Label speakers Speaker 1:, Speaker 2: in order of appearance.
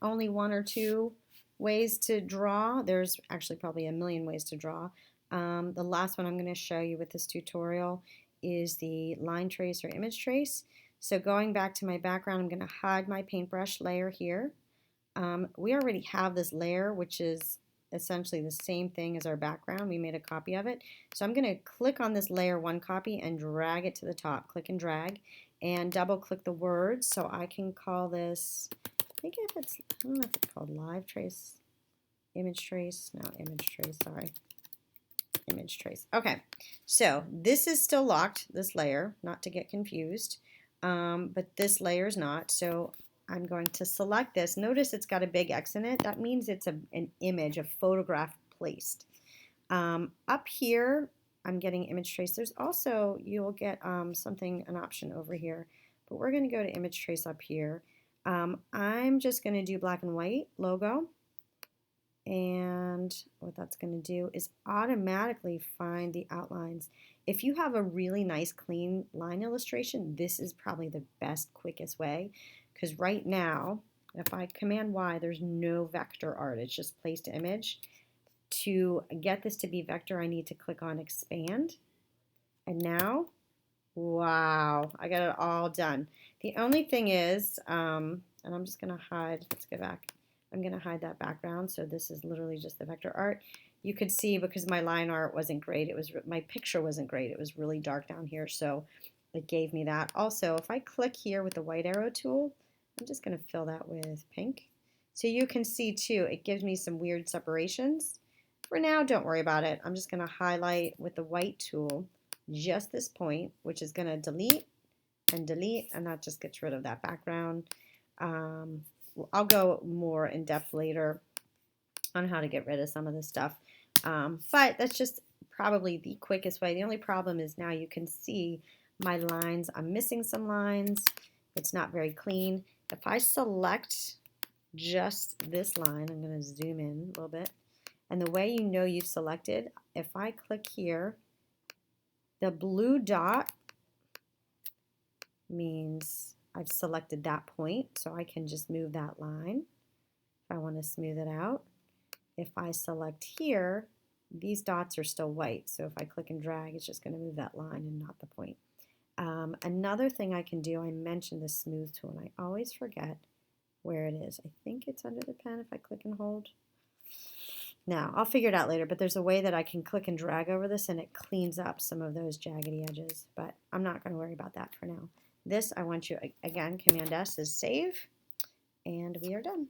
Speaker 1: only one or two ways to draw. There's actually probably a million ways to draw. The last one I'm going to show you with this tutorial is the line trace or image trace. So going back to my background, I'm going to hide my paintbrush layer here. We already have this layer, which is essentially the same thing as our background. We made a copy of it. So I'm going to click on this layer one copy and drag it to the top. Click and drag and double click the words. So I can call this, I think if it's, I don't know if it's called live trace, image trace, no, image trace, sorry. Image trace. Okay, so this is still locked, this layer, not to get confused, but this layer is not. So I'm going to select this. Notice it's got a big X in it. That means it's an image, a photograph placed. Up here, I'm getting image trace. There's also, you'll get an option over here, but we're going to go to image trace up here. I'm just going to do black and white logo. And what that's going to do is automatically find the outlines. If you have a really nice clean line illustration, this is probably the best, quickest way. Because right now, if I Command Y, there's no vector art. It's just placed image. To get this to be vector, I need to click on expand. And now, wow, I got it all done. The only thing is, and I'm just going to hide, let's go back. I'm going to hide that background, so this is literally just the vector art. You could see because my line art wasn't great, my picture wasn't great, it was really dark down here, so it gave me that. Also, if I click here with the white arrow tool, I'm just going to fill that with pink. So you can see too, it gives me some weird separations. For now, don't worry about it. I'm just going to highlight with the white tool just this point, which is going to delete, and that just gets rid of that background. I'll go more in depth later on how to get rid of some of this stuff. But that's just probably the quickest way. The only problem is now you can see my lines. I'm missing some lines. It's not very clean. If I select just this line, I'm going to zoom in a little bit. And the way you know you've selected, if I click here, the blue dot means I've selected that point, so I can just move that line if I want to smooth it out. If I select here, these dots are still white, so if I click and drag, it's just going to move that line and not the point. Another thing I can do, I mentioned the smooth tool, and I always forget where it is. I think it's under the pen if I click and hold. Now, I'll figure it out later, but there's a way that I can click and drag over this and it cleans up some of those jaggedy edges, but I'm not going to worry about that for now. This, I want you, again, Command S is save, and we are done.